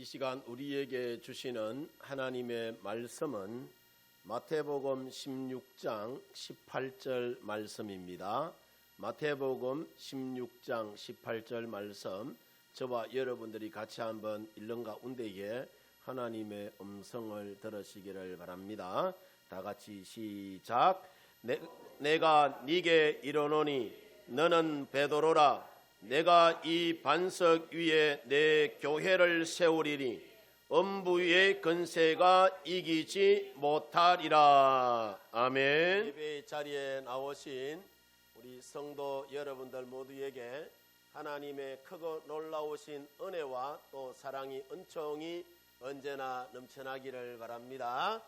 이 시간 우리에게 주시는 하나님의 말씀은 마태복음 16장 18절 말씀입니다. 마태복음 16장 18절 말씀, 저와 여러분들이 같이 한번 읽는 가운데에 하나님의 음성을 들으시기를 바랍니다. 다 같이 시작. 내가 네게 이르노니 너는 베드로라. 내가 이 반석 위에 내 교회를 세우리니 음부의 권세가 이기지 못하리라. 아멘. 예배 자리에 나오신 우리 성도 여러분들 모두에게 하나님의 크고 놀라우신 은혜와 또 사랑이 은총이 언제나 넘쳐나기를 바랍니다.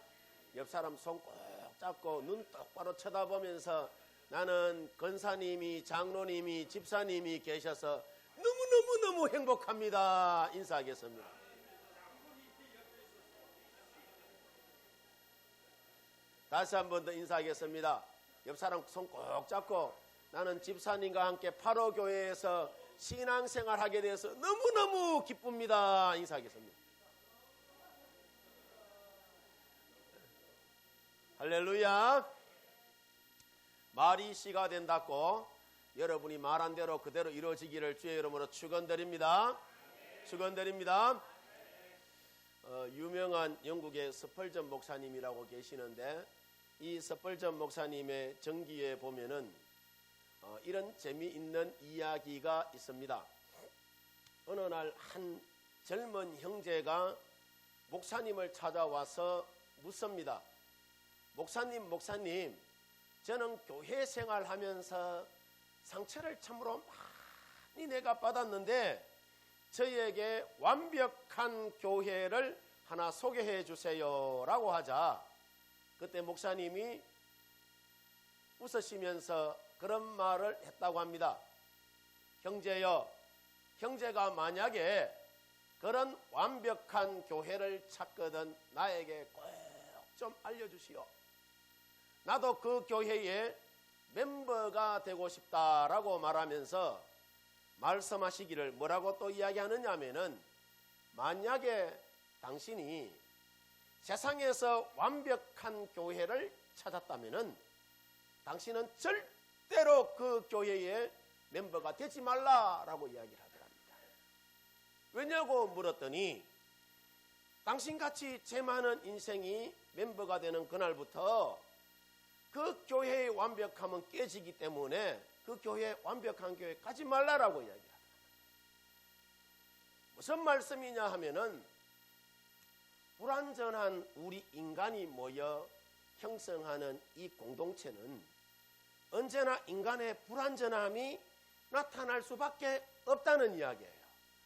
옆 사람 손 꼭 잡고 눈 똑바로 쳐다보면서 나는 권사님이, 장로님이, 집사님이 계셔서 너무너무 행복합니다. 인사하겠습니다. 다시 한 번 더 인사하겠습니다. 옆 사람 손 꼭 잡고 나는 집사님과 함께 8호 교회에서 신앙생활 하게 돼서 너무너무 기쁩니다. 인사하겠습니다. 할렐루야. 말이 씨가 된다고 여러분이 말한 대로 그대로 이루어지기를 주의 이름으로 축원드립니다. 축원드립니다. 유명한 영국의 스펄전 목사님이라고 계시는데 이 스펄전 목사님의 전기에 보면은 이런 재미있는 이야기가 있습니다. 어느 날 한 젊은 형제가 목사님을 찾아와서 묻습니다. 목사님, 저는 교회 생활하면서 상처를 참으로 많이 내가 받았는데 저에게 완벽한 교회를 하나 소개해 주세요 라고 하자 그때 목사님이 웃으시면서 그런 말을 했다고 합니다. 형제여, 형제가 만약에 그런 완벽한 교회를 찾거든 나에게 꼭 좀 알려주시오. 나도 그 교회의 멤버가 되고 싶다라고 말하면서 말씀하시기를 뭐라고 또 이야기하느냐 하면은 만약에 당신이 세상에서 완벽한 교회를 찾았다면은 당신은 절대로 그 교회의 멤버가 되지 말라라고 이야기를 하더랍니다. 왜냐고 물었더니 당신같이 죄 많은 인생이 멤버가 되는 그날부터 그 교회의 완벽함은 깨지기 때문에 그 교회 완벽한 교회 가지 말라라고 이야기하더랍니다. 무슨 말씀이냐 하면은 불완전한 우리 인간이 모여 형성하는 이 공동체는 언제나 인간의 불완전함이 나타날 수밖에 없다는 이야기예요.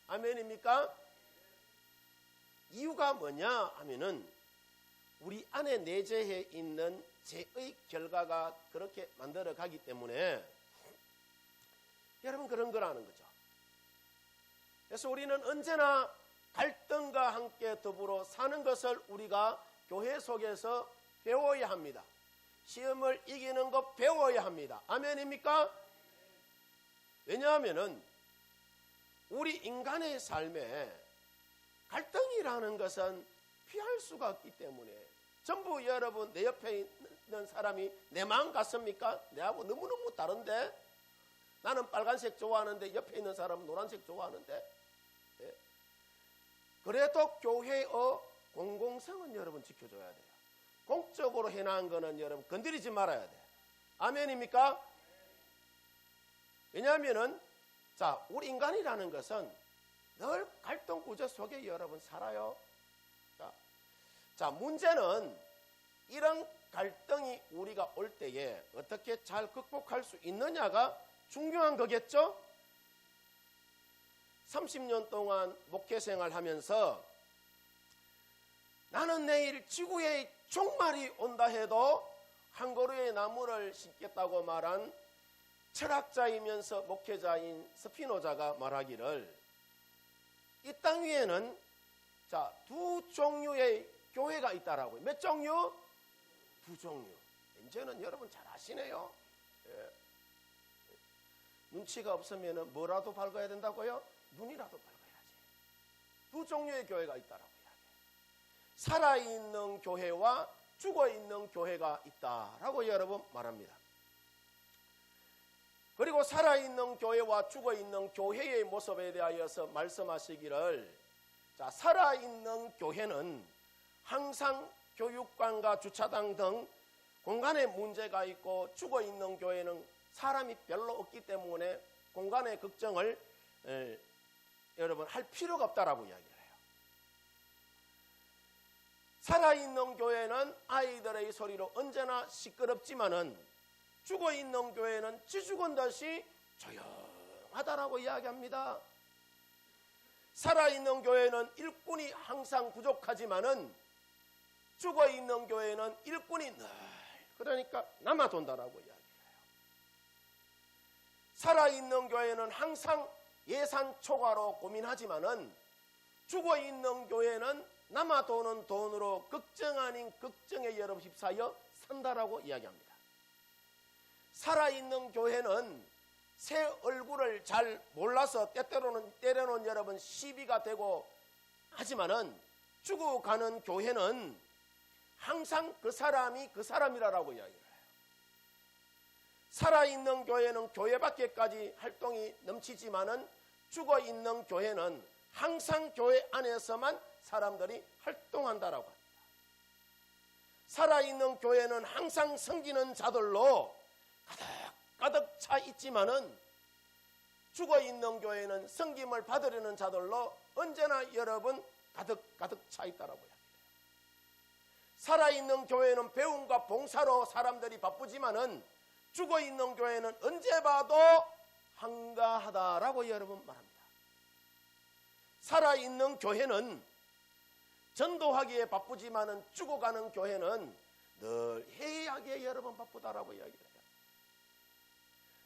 아멘입니까? 이유가 뭐냐 하면은 우리 안에 내재해 있는 죄의 결과가 그렇게 만들어 가기 때문에 여러분 그런 거라는 거죠. 그래서 우리는 언제나 갈등과 함께 더불어 사는 것을 우리가 교회 속에서 배워야 합니다. 시험을 이기는 것 배워야 합니다. 아멘입니까? 왜냐하면은 우리 인간의 삶에 갈등이라는 것은 피할 수가 없기 때문에 전부 여러분 내 옆에 있는 사람이 내 마음 같습니까? 내하고 너무너무 다른데 나는 빨간색 좋아하는데 옆에 있는 사람은 노란색 좋아하는데 그래도 교회의 공공성은 여러분 지켜줘야 돼요. 공적으로 해놓은 거는 여러분 건드리지 말아야 돼요. 아멘입니까? 왜냐하면은 우리 인간이라는 것은 늘 갈등 구조 속에 여러분 살아요. 자, 문제는 이런 갈등이 우리가 올 때에 어떻게 잘 극복할 수 있느냐가 중요한 거겠죠? 30년 동안 목회 생활하면서 나는 내일 지구에 종말이 온다 해도 한 그루의 나무를 심겠다고 말한 철학자이면서 목회자인 스피노자가 말하기를 이 땅 위에는 두 종류의 교회가 있다라고요. 몇 종류? 두 종류. 이제는 여러분 잘 아시네요. 눈치가 없으면 뭐라도 밝아야 된다고요? 눈이라도 밝아야지. 두 종류의 교회가 있다라고 이야기해요. 살아있는 교회와 죽어있는 교회가 있다라고 여러분 말합니다. 그리고 살아있는 교회와 죽어있는 교회의 모습에 대하여서 말씀하시기를, 자, 살아있는 교회는 항상 교육관과 주차장 등 공간에 문제가 있고, 죽어있는 교회는 사람이 별로 없기 때문에 공간의 걱정을 여러분 할 필요가 없다라고 이야기를 해요. 살아있는 교회는 아이들의 소리로 언제나 시끄럽지만은 죽어있는 교회는 쥐죽은 듯이 조용하다라고 이야기합니다. 살아있는 교회는 일꾼이 항상 부족하지만은 죽어있는 교회는 일꾼이 늘 그러니까 남아돈다라고 이야기해요. 살아있는 교회는 항상 예산 초과로 고민하지만은 죽어있는 교회는 남아도는 돈으로 걱정 아닌 걱정에 여러분 휩싸여 산다라고 이야기합니다. 살아있는 교회는 새 얼굴을 잘 몰라서 때로는 여러분 시비가 되고 하지만은 죽어가는 교회는 항상 그 사람이 그 사람이라고 이야기를 해요. 살아있는 교회는 교회 밖에까지 활동이 넘치지만은 죽어있는 교회는 항상 교회 안에서만 사람들이 활동한다라고 합니다. 살아있는 교회는 항상 섬기는 자들로 가득 차 있지만은 죽어있는 교회는 섬김을 받으려는 자들로 언제나 여러분 가득 차 있다라고 합니다. 살아있는 교회는 배움과 봉사로 사람들이 바쁘지만은 죽어있는 교회는 언제 봐도 한가하다라고 여러분 말합니다. 살아있는 교회는 전도하기에 바쁘지만은 죽어가는 교회는 늘 회의하기에 여러분 바쁘다라고 이야기를 해요.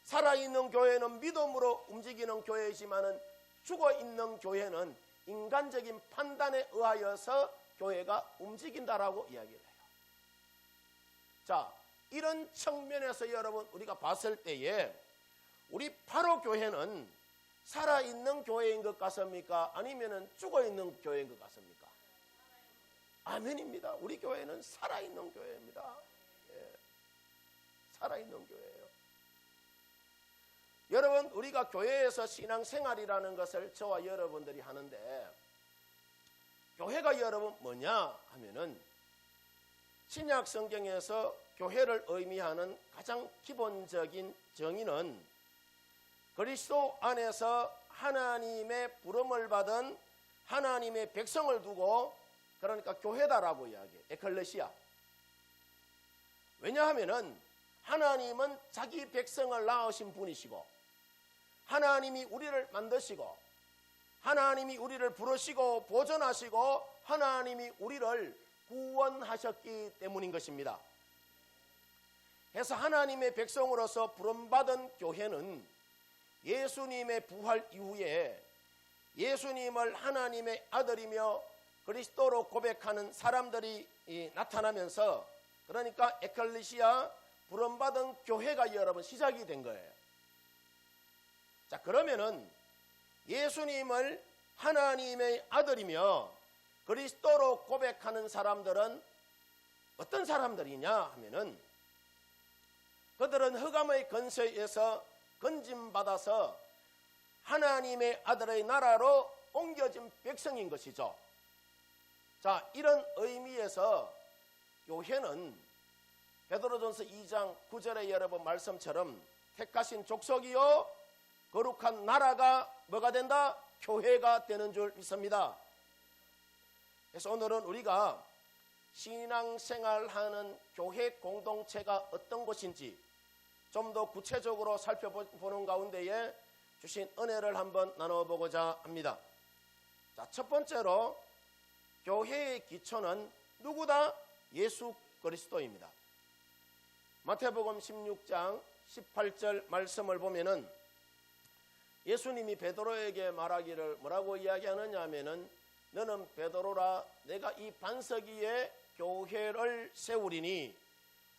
살아있는 교회는 믿음으로 움직이는 교회이지만은 죽어있는 교회는 인간적인 판단에 의하여서 교회가 움직인다라고 이야기를 해요. 자, 이런 측면에서 여러분 우리가 봤을 때에 우리 바로 교회는 살아있는 교회인 것 같습니까? 아니면은 죽어있는 교회인 것 같습니까? 아멘입니다. 우리 교회는 살아있는 교회입니다. 예, 살아있는 교회예요. 여러분, 우리가 교회에서 신앙생활이라는 것을 저와 여러분들이 하는데, 교회가 여러분 뭐냐 하면은 신약 성경에서 교회를 의미하는 가장 기본적인 정의는 그리스도 안에서 하나님의 부름을 받은 하나님의 백성을 두고, 그러니까 교회다라고 이야기해요. 에클레시아. 왜냐하면은 하나님은 자기 백성을 낳으신 분이시고, 하나님이 우리를 만드시고, 하나님이 우리를 부르시고 보존하시고, 하나님이 우리를 구원하셨기 때문인 것입니다. 그래서 하나님의 백성으로서 부름받은 교회는 예수님의 부활 이후에 예수님을 하나님의 아들이며 그리스도로 고백하는 사람들이 나타나면서, 그러니까 에클레시아 부름받은 교회가 여러분 시작이 된 거예요. 자, 그러면은 예수님을 하나님의 아들이며 그리스도로 고백하는 사람들은 어떤 사람들이냐 하면은, 그들은 흑암의 권세에서 건짐받아서 하나님의 아들의 나라로 옮겨진 백성인 것이죠. 자, 이런 의미에서 교회는 베드로전서 2장 9절의 여러분 말씀처럼 택하신 족속이요 거룩한 나라가 뭐가 된다? 교회가 되는 줄 믿습니다. 그래서 오늘은 우리가 신앙생활하는 교회 공동체가 어떤 곳인지 좀 더 구체적으로 살펴보는 가운데에 주신 은혜를 한번 나눠보고자 합니다. 자, 첫 번째로 교회의 기초는 누구다? 예수 그리스도입니다. 마태복음 16장 18절 말씀을 보면은 예수님이 베드로에게 말하기를 뭐라고 이야기하느냐 하면은, 너는 베드로라, 내가 이 반석 위에 교회를 세우리니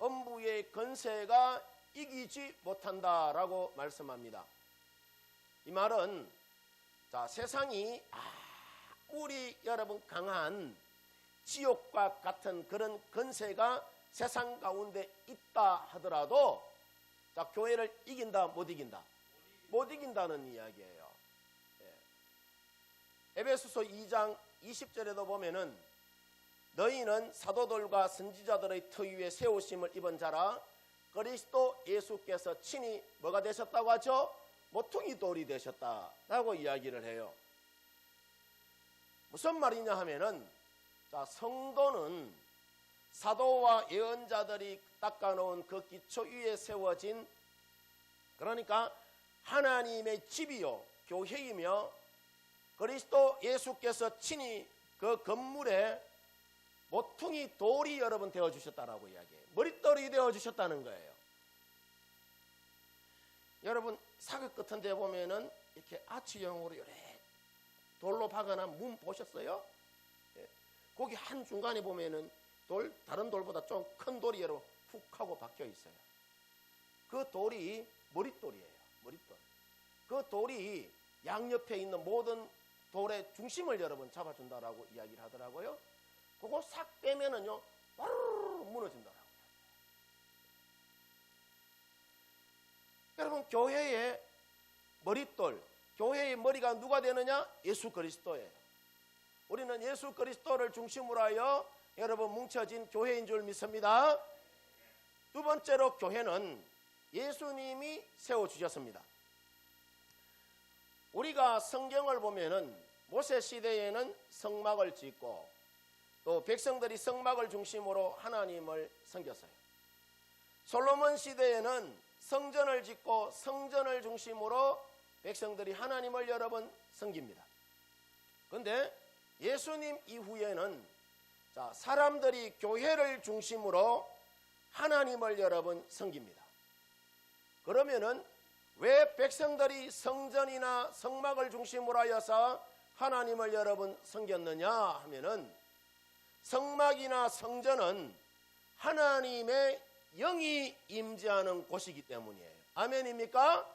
음부의 권세가 이기지 못한다라고 말씀합니다. 이 말은, 자, 세상이 우리 여러분 강한 지옥과 같은 그런 건세가 세상 가운데 있다 하더라도 자, 교회를 이긴다 못 이긴다? 못 이긴다는 이야기예요. 에베소서 2장 20절에도 보면은 너희는 사도들과 선지자들의 터 위에 세우심을 입은 자라 그리스도 예수께서 친히 뭐가 되셨다고 하죠? 모퉁이 돌이 되셨다라고 이야기를 해요. 무슨 말이냐 하면은 자, 성도는 사도와 예언자들이 닦아놓은 그 기초 위에 세워진 그러니까 하나님의 집이요 교회이며 그리스도 예수께서 친히 그 건물에 모퉁이 돌이 여러분 되어주셨다라고 이야기해요. 머릿돌이 되어주셨다는 거예요. 여러분 사극 같은 데 보면은 이렇게 아치형으로 요래 돌로 박아놓은 문 보셨어요? 거기 한 중간에 보면은 다른 돌보다 좀 큰 돌이 여러분 푹 하고 박혀 있어요. 그 돌이 머릿돌이에요. 머릿돌. 그 돌이 양옆에 있는 모든 돌의 중심을 여러분 잡아준다라고 이야기를 하더라고요. 그거 싹 빼면은요, 와르르 무너진다라고. 여러분, 교회의 머릿돌, 교회의 머리가 누가 되느냐? 예수 그리스도예요. 우리는 예수 그리스도를 중심으로 하여 여러분 뭉쳐진 교회인 줄 믿습니다. 두 번째로 교회는 예수님이 세워주셨습니다. 우리가 성경을 보면은 모세 시대에는 성막을 짓고 또 백성들이 성막을 중심으로 하나님을 섬겼어요. 솔로몬 시대에는 성전을 짓고 성전을 중심으로 백성들이 하나님을 여러분 섬깁니다. 그런데 예수님 이후에는 자, 사람들이 교회를 중심으로 하나님을 여러분 섬깁니다. 그러면은 왜 백성들이 성전이나 성막을 중심으로 하여서 하나님을 여러분 섬겼느냐 하면은 성막이나 성전은 하나님의 영이 임재하는 곳이기 때문이에요. 아멘입니까?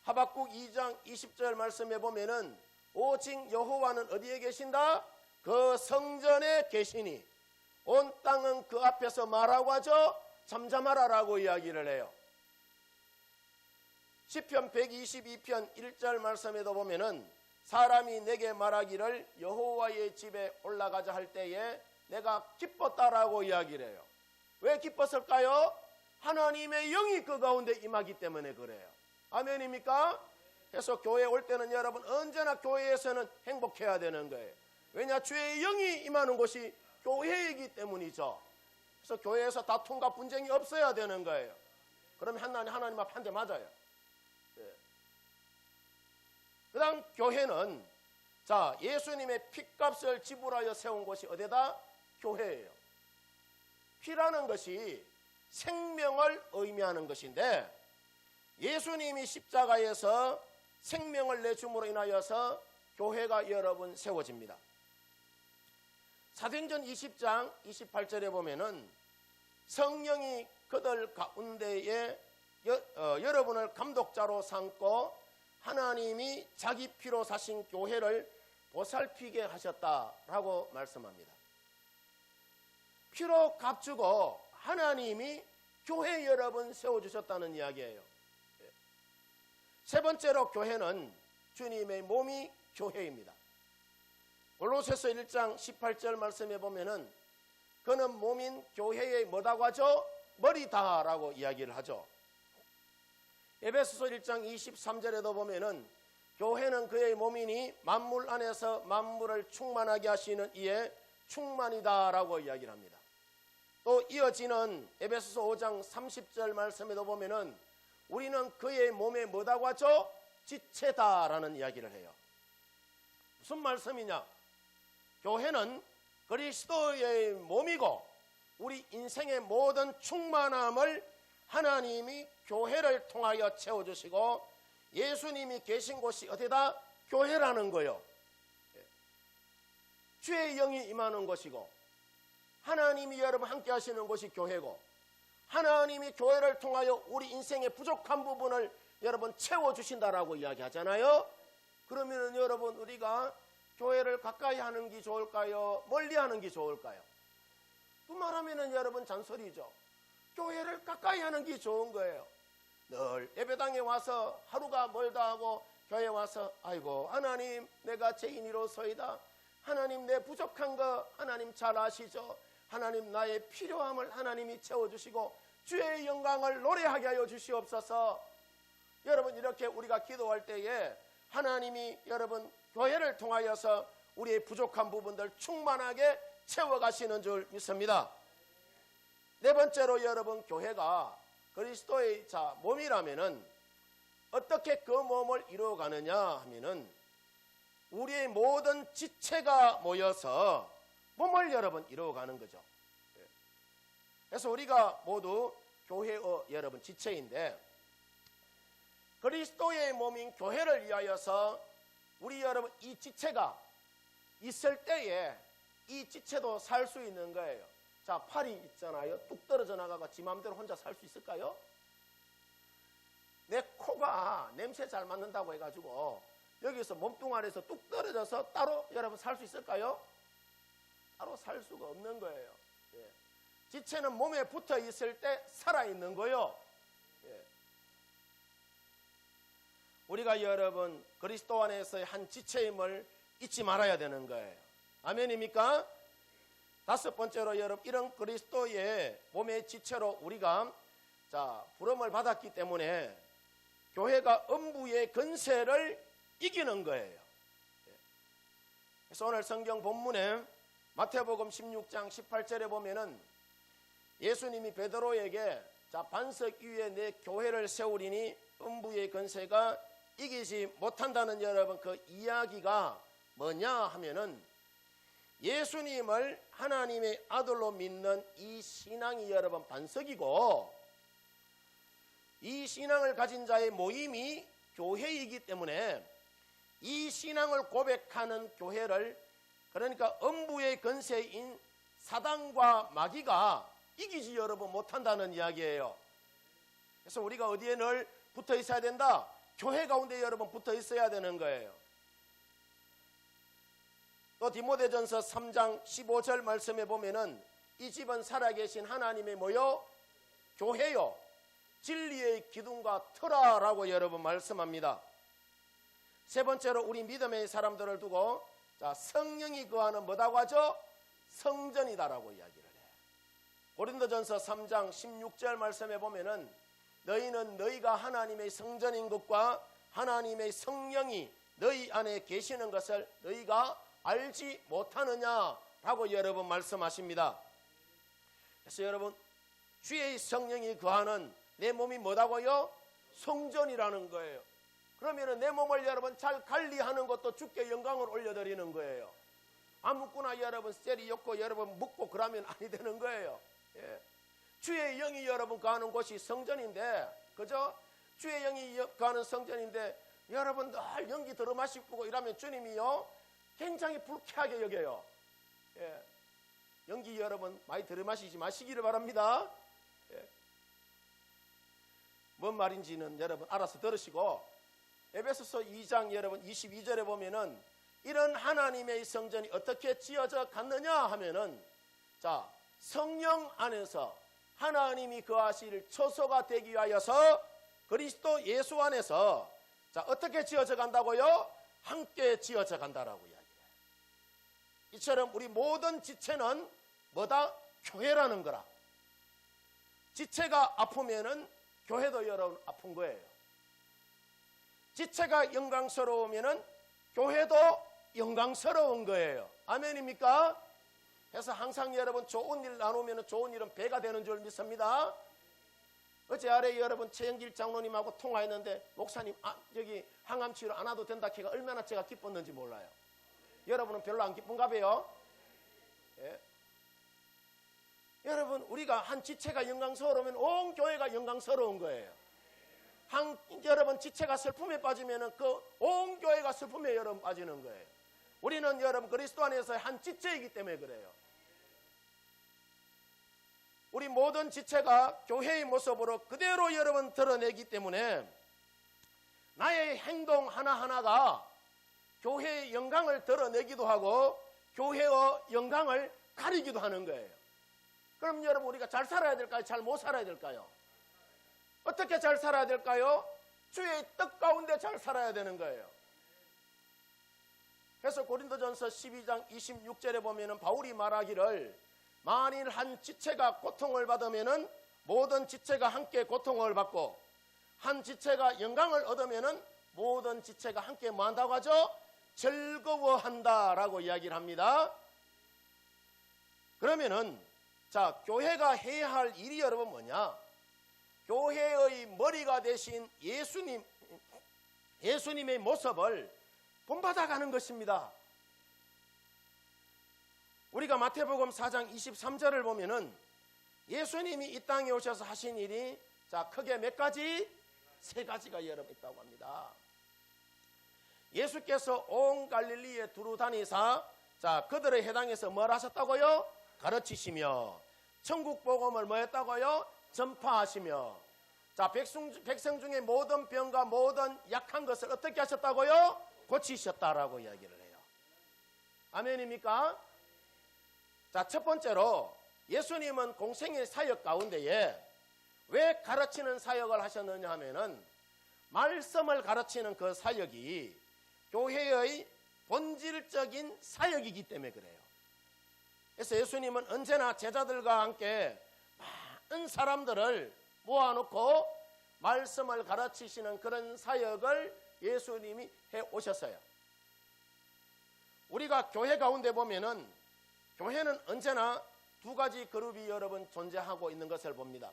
하박국 2장 20절 말씀에 보면은 오직 여호와는 어디에 계신다? 그 성전에 계시니 온 땅은 그 앞에서 말하고 하죠? 잠잠하라라고 이야기를 해요. 시편 122편 1절 말씀에도 보면은 사람이 내게 말하기를 여호와의 집에 올라가자 할 때에 내가 기뻤다라고 이야기를 해요. 왜 기뻤을까요? 하나님의 영이 그 가운데 임하기 때문에 그래요. 아멘입니까? 그래서 교회에 올 때는 여러분 언제나 교회에서는 행복해야 되는 거예요. 왜냐? 주의 영이 임하는 곳이 교회이기 때문이죠. 그래서 교회에서 다툼과 분쟁이 없어야 되는 거예요. 그러면 하나님 앞 한 대 맞아요. 그 다음 교회는 자, 예수님의 피값을 지불하여 세운 곳이 어디다? 교회예요. 피라는 것이 생명을 의미하는 것인데 예수님이 십자가에서 생명을 내줌으로 인하여서 교회가 여러분 세워집니다. 사도행전 20장 28절에 보면은 성령이 그들 가운데에 여러분을 감독자로 삼고 하나님이 자기 피로 사신 교회를 보살피게 하셨다라고 말씀합니다. 피로 값주고 하나님이 교회 여러분 세워주셨다는 이야기예요. 세 번째로 교회는 주님의 몸이 교회입니다. 골로새서 1장 18절 말씀에 보면은 그는 몸인 교회의 뭐다고 하죠? 머리다라고 이야기를 하죠. 에베소서 1장 23절에도 보면은 교회는 그의 몸이니 만물 안에서 만물을 충만하게 하시는 이의 충만이다라고 이야기를 합니다. 또 이어지는 에베소서 5장 30절 말씀에도 보면은 우리는 그의 몸에 뭐다고 하죠? 지체다라는 이야기를 해요. 무슨 말씀이냐? 교회는 그리스도의 몸이고 우리 인생의 모든 충만함을 하나님이 교회를 통하여 채워주시고 예수님이 계신 곳이 어디다? 교회라는 거예요. 주의 영이 임하는 것이고 하나님이 여러분 함께 하시는 곳이 교회고 하나님이 교회를 통하여 우리 인생의 부족한 부분을 여러분 채워주신다라고 이야기하잖아요. 그러면 여러분 우리가 교회를 가까이 하는 게 좋을까요? 멀리 하는 게 좋을까요? 그 말하면은 여러분 잔소리죠. 교회를 가까이 하는 게 좋은 거예요. 늘 예배당에 와서 하루가 멀다 하고 교회 와서 아이고 하나님 내가 죄인이로소이다. 하나님 내 부족한 거 하나님 잘 아시죠. 하나님 나의 필요함을 하나님이 채워주시고 주의 영광을 노래하게 하여 주시옵소서. 여러분 이렇게 우리가 기도할 때에 하나님이 여러분 교회를 통하여서 우리의 부족한 부분들 충만하게 채워가시는 줄 믿습니다. 네 번째로 여러분 교회가 그리스도의 몸이라면은 어떻게 그 몸을 이루어가느냐 하면은 우리의 모든 지체가 모여서 몸을 여러분 이루어가는 거죠. 그래서 우리가 모두 교회의 여러분 지체인데 그리스도의 몸인 교회를 위하여서 우리 여러분 이 지체가 있을 때에 이 지체도 살 수 있는 거예요. 자, 팔이 있잖아요. 뚝 떨어져 나가가 지 마음대로 혼자 살 수 있을까요? 내 코가 냄새 잘 맡는다고 해가지고 여기서 몸뚱아리에서 뚝 떨어져서 따로 여러분 살 수 있을까요? 따로 살 수가 없는 거예요. 예. 지체는 몸에 붙어 있을 때 살아있는 거예요. 예. 우리가 여러분 그리스도 안에서의 한 지체임을 잊지 말아야 되는 거예요. 아멘입니까? 다섯 번째로 여러분 이런 그리스도의 몸의 지체로 우리가 부름을 받았기 때문에 교회가 음부의 권세를 이기는 거예요. 그래서 오늘 성경 본문에 마태복음 16장 18절에 보면은 예수님이 베드로에게 반석 위에 내 교회를 세우리니 음부의 권세가 이기지 못한다는 여러분 그 이야기가 뭐냐 하면은 예수님을 하나님의 아들로 믿는 이 신앙이 여러분 반석이고 이 신앙을 가진 자의 모임이 교회이기 때문에 이 신앙을 고백하는 교회를 그러니까 음부의 권세인 사단과 마귀가 이기지 여러분 못한다는 이야기예요. 그래서 우리가 어디에 늘 붙어 있어야 된다? 교회 가운데 여러분 붙어 있어야 되는 거예요. 또 디모데전서 3장 15절 말씀에 보면은 이 집은 살아계신 하나님의 뭐요? 교회요. 진리의 기둥과 터라라고 여러분 말씀합니다. 세 번째로 우리 믿음의 사람들을 두고 성령이 거하는 뭐라고 하죠? 성전이다라고 이야기를 해요. 고린도전서 3장 16절 말씀에 보면은 너희는 너희가 하나님의 성전인 것과 하나님의 성령이 너희 안에 계시는 것을 너희가 알지 못하느냐라고 여러분 말씀하십니다. 그래서 여러분 주의 성령이 거하는 내 몸이 뭐라고요? 성전이라는 거예요. 그러면 내 몸을 여러분 잘 관리하는 것도 주께 영광을 올려드리는 거예요. 아무거나 여러분 셀이 엮고 여러분 묻고 그러면 아니 되는 거예요. 예. 주의 영이 여러분 거하는 곳이 성전인데 그죠? 주의 영이 거하는 성전인데 여러분 늘 연기 들어 마시고 이러면 주님이요 굉장히 불쾌하게 여겨요. 예. 연기 여러분 많이 들어 마시지 마시기를 바랍니다. 예. 뭔 말인지는 여러분 알아서 들으시고 에베소서 2장 여러분 22절에 보면은 이런 하나님의 성전이 어떻게 지어져 갔느냐 하면은 성령 안에서 하나님이 거하실 처소가 되기 위하여서 그리스도 예수 안에서 어떻게 지어져 간다고요? 함께 지어져 간다라고 이야기해요. 이처럼 우리 모든 지체는 뭐다? 교회라는 거라. 지체가 아프면은 교회도 여러분 아픈 거예요. 지체가 영광스러우면은 교회도 영광스러운 거예요. 아멘입니까? 그래서 항상 여러분 좋은 일 나누면 좋은 일은 배가 되는 줄 믿습니다. 어제 아래 여러분 최영길 장로님하고 통화했는데 목사님 여기 항암 치료 안 와도 된다 키가 얼마나 제가 기뻤는지 몰라요. 여러분은 별로 안 기쁜가 봐요. 예. 여러분 우리가 한 지체가 영광스러우면 온 교회가 영광스러운 거예요. 여러분 지체가 슬픔에 빠지면 그 온 교회가 슬픔에 여러분 빠지는 거예요. 우리는 여러분 그리스도 안에서 한 지체이기 때문에 그래요. 우리 모든 지체가 교회의 모습으로 그대로 여러분 드러내기 때문에 나의 행동 하나하나가 교회의 영광을 드러내기도 하고 교회의 영광을 가리기도 하는 거예요. 그럼 여러분, 우리가 잘 살아야 될까요? 잘 못 살아야 될까요? 어떻게 잘 살아야 될까요? 주의 뜻 가운데 잘 살아야 되는 거예요. 그래서 고린도전서 12장 26절에 보면은 바울이 말하기를, 만일 한 지체가 고통을 받으면은 모든 지체가 함께 고통을 받고, 한 지체가 영광을 얻으면은 모든 지체가 함께 뭐 한다고 하죠? 즐거워한다라고 이야기를 합니다. 그러면은 자, 교회가 해야 할 일이 여러분 뭐냐? 교회의 머리가 되신 예수님의 모습을 본받아가는 것입니다. 우리가 마태복음 4장 23절을 보면은 예수님이 이 땅에 오셔서 하신 일이 자, 크게 몇 가지? 세 가지가 여러분 있다고 합니다. 예수께서 온 갈릴리에 두루 다니사 자, 그들의 해당에서 뭘 하셨다고요? 가르치시며, 천국 복음을 뭐 했다고요? 전파하시며, 자, 백성 중에 모든 병과 모든 약한 것을 어떻게 하셨다고요? 고치셨다라고 이야기를 해요. 아멘입니까? 자, 첫 번째로 예수님은 공생의 사역 가운데에 왜 가르치는 사역을 하셨느냐 하면은 말씀을 가르치는 그 사역이 교회의 본질적인 사역이기 때문에 그래요. 그래서 예수님은 언제나 제자들과 함께 많은 사람들을 모아놓고 말씀을 가르치시는 그런 사역을 예수님이 해 오셨어요. 우리가 교회 가운데 보면은 교회는 언제나 두 가지 그룹이 여러분 존재하고 있는 것을 봅니다.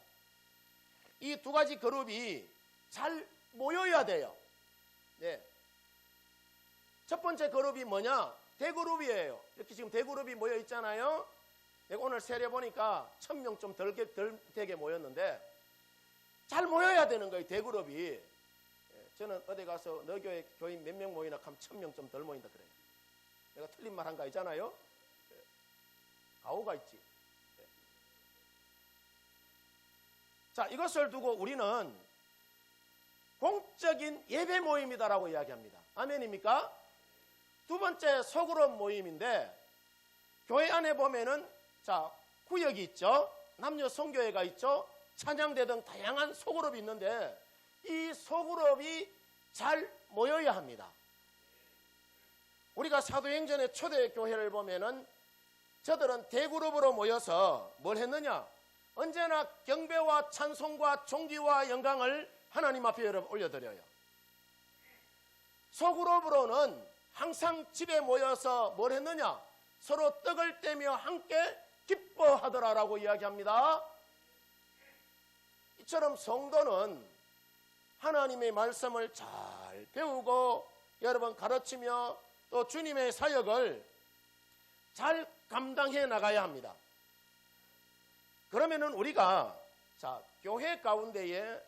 이 두 가지 그룹이 잘 모여야 돼요. 네. 첫 번째 그룹이 뭐냐? 대그룹이에요. 이렇게 지금 대그룹이 모여 있잖아요. 내가 오늘 세례 보니까 1000명 좀 덜 되게 모였는데 잘 모여야 되는 거예요. 대그룹이. 저는 어디 가서 너 교회 교인 몇 명 모이나 하면 1000명 좀 덜 모인다 그래요. 내가 틀린 말 한 거 있잖아요. 가오가 있지. 자, 이것을 두고 우리는 공적인 예배 모임이다라고 이야기합니다. 아멘입니까? 두 번째 소그룹 모임인데, 교회 안에 보면은 자, 구역이 있죠. 남녀 성교회가 있죠. 찬양대 등 다양한 소그룹이 있는데 이 소그룹이 잘 모여야 합니다. 우리가 사도행전의 초대교회를 보면은 저들은 대그룹으로 모여서 뭘 했느냐? 언제나 경배와 찬송과 존귀와 영광을 하나님 앞에 여러분 올려드려요. 소그룹으로는 항상 집에 모여서 뭘 했느냐? 서로 떡을 떼며 함께 기뻐하더라라고 이야기합니다. 이처럼 성도는 하나님의 말씀을 잘 배우고 여러분 가르치며 또 주님의 사역을 잘 감당해 나가야 합니다. 그러면은 우리가 자, 교회 가운데에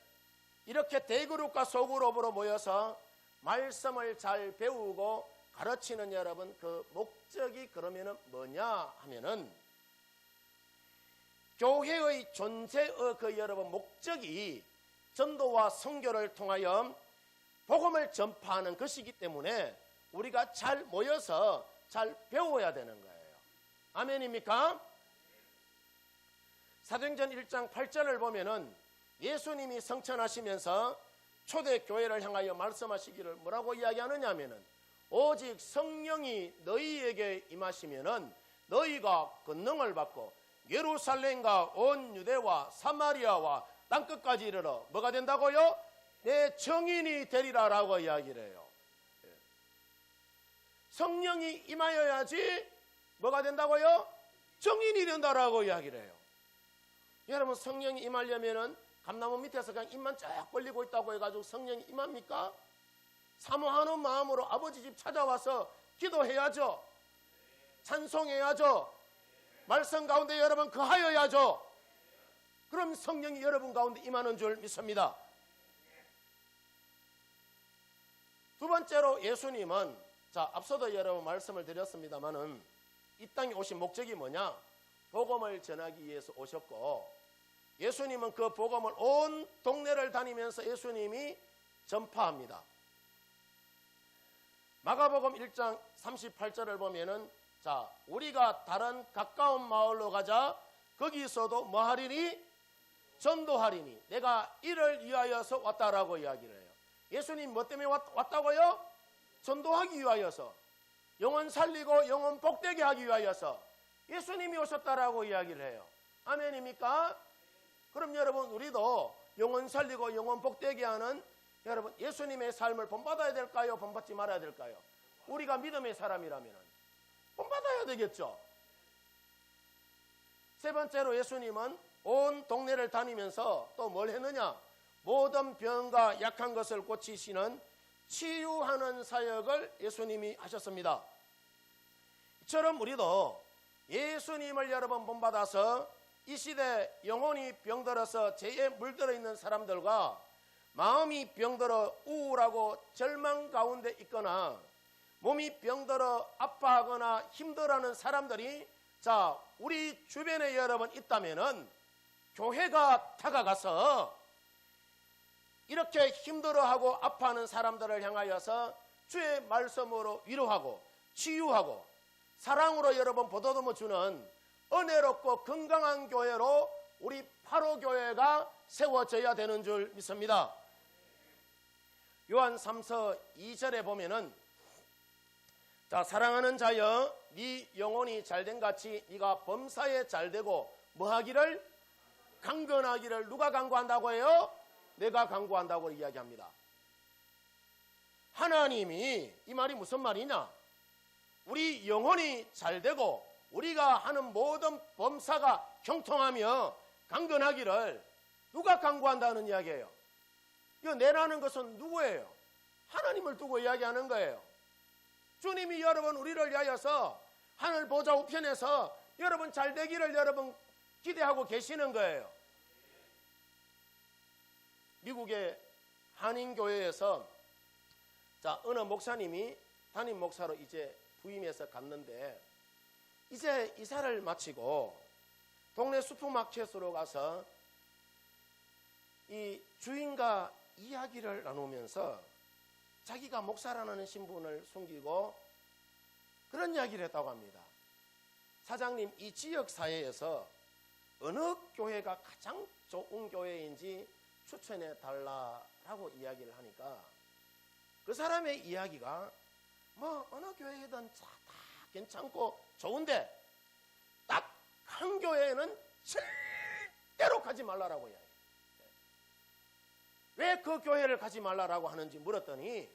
이렇게 대그룹과 소그룹으로 모여서 말씀을 잘 배우고 가르치는 여러분 그 목적이 그러면은 뭐냐 하면은 교회의 존재의 그 여러분 목적이 전도와 선교를 통하여 복음을 전파하는 것이기 때문에 우리가 잘 모여서 잘 배워야 되는 거예요. 아멘입니까? 사도행전 1장 8절을 보면은 예수님이 성천하시면서 초대교회를 향하여 말씀하시기를 뭐라고 이야기하느냐 하면은 오직 성령이 너희에게 임하시면은 너희가 권능을 받고 예루살렘과 온 유대와 사마리아와 땅끝까지 이르러 뭐가 된다고요? 내 증인이 되리라라고 이야기를 해요. 성령이 임하여야지 뭐가 된다고요? 증인이 된다라고 이야기를 해요. 여러분 성령이 임하려면은 감나무 밑에서 그냥 입만 쫙 벌리고 있다고 해가지고 성령이 임합니까? 사모하는 마음으로 아버지 집 찾아와서 기도해야죠. 찬송해야죠. 말씀 가운데 여러분 거하여야죠. 그럼 성령이 여러분 가운데 임하는 줄 믿습니다. 두 번째로 예수님은 자, 앞서도 여러분 말씀을 드렸습니다만은 이 땅에 오신 목적이 뭐냐? 복음을 전하기 위해서 오셨고 예수님은 그 복음을 온 동네를 다니면서 예수님이 전파합니다. 마가복음 1장 38절을 보면은 자, 우리가 다른 가까운 마을로 가자. 거기서도 뭐 하리니? 전도하리니. 내가 이를 위하여서 왔다라고 이야기를 해요. 예수님 뭐 때문에 왔다고요? 전도하기 위하여서. 영혼 살리고 영혼 복되게 하기 위하여서 예수님이 오셨다라고 이야기를 해요. 아멘입니까? 그럼 여러분, 우리도 영혼 살리고 영혼 복되게 하는 여러분 예수님의 삶을 본받아야 될까요? 본받지 말아야 될까요? 우리가 믿음의 사람이라면 본받아야 되겠죠. 세 번째로 예수님은 온 동네를 다니면서 또 뭘 했느냐? 모든 병과 약한 것을 고치시는 치유하는 사역을 예수님이 하셨습니다. 이처럼 우리도 예수님을 여러분 본받아서 이 시대 영혼이 병들어서 죄에 물들어 있는 사람들과 마음이 병들어 우울하고 절망 가운데 있거나 몸이 병들어 아파하거나 힘들어하는 사람들이 자, 우리 주변에 여러분 있다면은 교회가 다가가서 이렇게 힘들어하고 아파하는 사람들을 향하여서 주의 말씀으로 위로하고 치유하고 사랑으로 여러분 보듬어 주는 은혜롭고 건강한 교회로 우리 파로교회가 세워져야 되는 줄 믿습니다. 요한 3서 2절에 보면은 자, 사랑하는 자여 네 영혼이 잘된 같이 네가 범사에 잘되고 뭐하기를? 강건하기를. 누가 강구한다고 해요? 내가 강구한다고 이야기합니다. 하나님이 이 말이 무슨 말이냐? 우리 영혼이 잘되고 우리가 하는 모든 범사가 형통하며 강건하기를 누가 강구한다는 이야기예요. 이거 내라는 것은 누구예요? 하나님을 두고 이야기하는 거예요. 주님이 여러분 우리를 위하여서 하늘 보좌 우편에서 여러분 잘되기를 여러분 기대하고 계시는 거예요. 미국의 한인교회에서 자, 어느 목사님이 담임 목사로 이제 부임해서 갔는데 이제 이사를 마치고 동네 슈퍼마켓으로 가서 이 주인과 이야기를 나누면서 자기가 목사라는 신분을 숨기고 그런 이야기를 했다고 합니다. 사장님, 이 지역 사회에서 어느 교회가 가장 좋은 교회인지 추천해 달라라고 이야기를 하니까 그 사람의 이야기가 뭐 어느 교회든 다 괜찮고 좋은데 딱 한 교회는 절대로 가지 말라라고 이야기해요. 왜 그 교회를 가지 말라라고 하는지 물었더니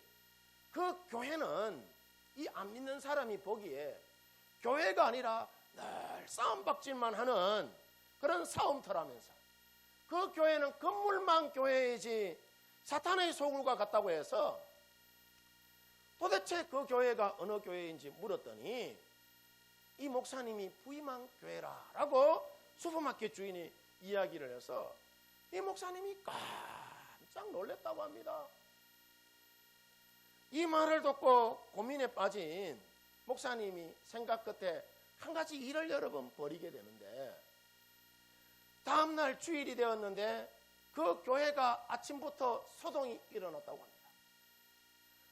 그 교회는 이 안 믿는 사람이 보기에 교회가 아니라 늘 싸움박질만 하는 그런 싸움터라면서 그 교회는 건물만 교회이지 사탄의 소굴과 같다고 해서 도대체 그 교회가 어느 교회인지 물었더니 이 목사님이 부임한 교회라라고 슈퍼마켓 주인이 이야기를 해서 이 목사님이 깜짝 놀랐다고 합니다. 이 말을 듣고 고민에 빠진 목사님이 생각 끝에 한 가지 일을 여러분 벌이게 되는데 다음날 주일이 되었는데 그 교회가 아침부터 소동이 일어났다고 합니다.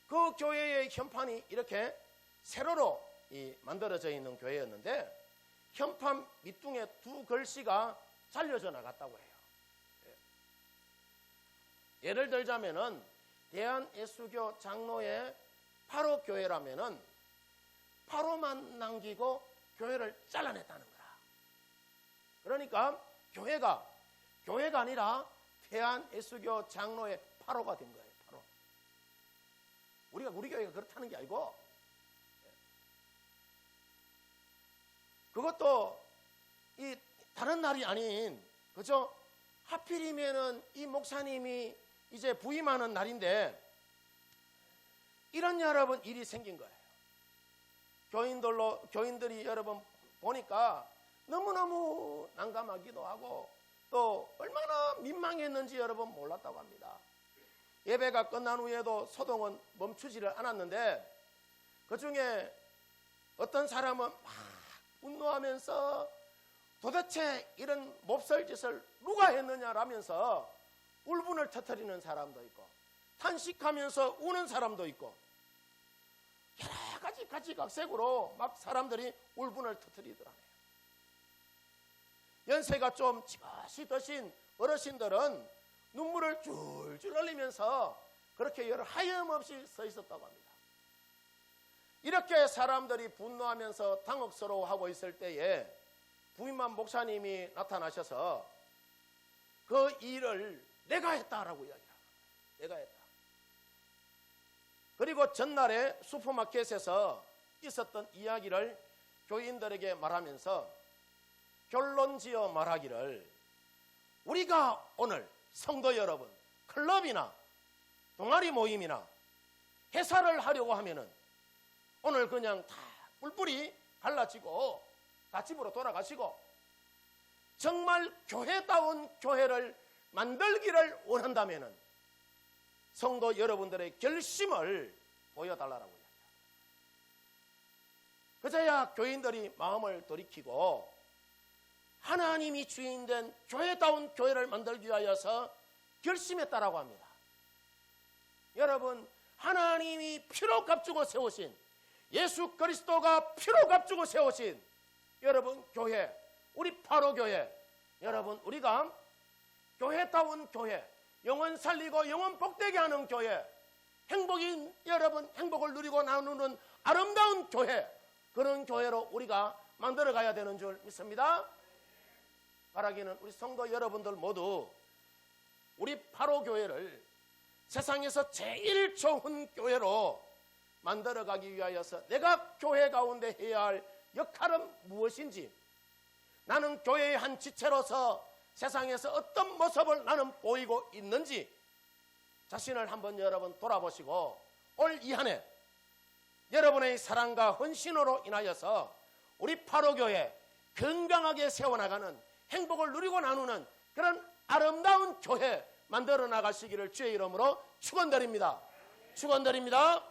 그 교회의 현판이 이렇게 세로로 만들어져 있는 교회였는데 현판 밑둥에 두 글씨가 잘려져 나갔다고 해요. 예를 들자면은 대한예수교 장로의 파로교회라면은 파로만 남기고 교회를 잘라냈다는 거라. 그러니까 교회가 아니라 대한예수교 장로의 파로가 된 거예요. 파로. 우리 교회가 그렇다는 게 아니고 그것도 이 다른 날이 아닌 그죠? 하필이면은 이 목사님이 이제 부임하는 날인데 이런 여러분 일이 생긴 거예요. 교인들이 여러분 보니까 너무너무 난감하기도 하고 또 얼마나 민망했는지 여러분 몰랐다고 합니다. 예배가 끝난 후에도 소동은 멈추지를 않았는데 그중에 어떤 사람은 막 분노하면서 도대체 이런 몹쓸짓을 누가 했느냐라면서 울분을 터뜨리는 사람도 있고 탄식하면서 우는 사람도 있고 여러 가지 가지각색으로 막 사람들이 울분을 터뜨리더라고요. 연세가 좀 지긋이 드신 어르신들은 눈물을 줄줄 흘리면서 그렇게 여러 하염없이 서 있었다고 합니다. 이렇게 사람들이 분노하면서 당혹스러워하고 있을 때에 부임만 목사님이 나타나셔서 그 일을 내가 했다라고 이야기합니다. 내가 했다. 그리고 전날에 슈퍼마켓에서 있었던 이야기를 교인들에게 말하면서 결론지어 말하기를, 우리가 오늘 성도 여러분 클럽이나 동아리 모임이나 회사를 하려고 하면은 오늘 그냥 다 뿔뿔이 갈라지고 다 집으로 돌아가시고 정말 교회다운 교회를 만들기를 원한다면은 성도 여러분들의 결심을 보여달라고 이야기합니다. 그제야 교인들이 마음을 돌이키고 하나님이 주인된 교회다운 교회를 만들기 위하여서 결심했다라고 합니다. 여러분, 하나님이 피로 값주고 세우신, 예수 그리스도가 피로 값주고 세우신 여러분 교회, 우리 파로교회, 여러분 우리가 교회다운 교회, 영혼 살리고 영혼 복되게 하는 교회, 여러분 행복을 누리고 나누는 아름다운 교회, 그런 교회로 우리가 만들어 가야 되는 줄 믿습니다. 바라기는 우리 성도 여러분들 모두 우리 파로교회를 세상에서 제일 좋은 교회로 만들어가기 위하여서 내가 교회 가운데 해야 할 역할은 무엇인지, 나는 교회의 한 지체로서 세상에서 어떤 모습을 나는 보이고 있는지 자신을 한번 여러분 돌아보시고 올 이 한 해 여러분의 사랑과 헌신으로 인하여서 우리 파로교회 건강하게 세워나가는, 행복을 누리고 나누는 그런 아름다운 교회 만들어 나가시기를 주의 이름으로 축원드립니다. 축원드립니다.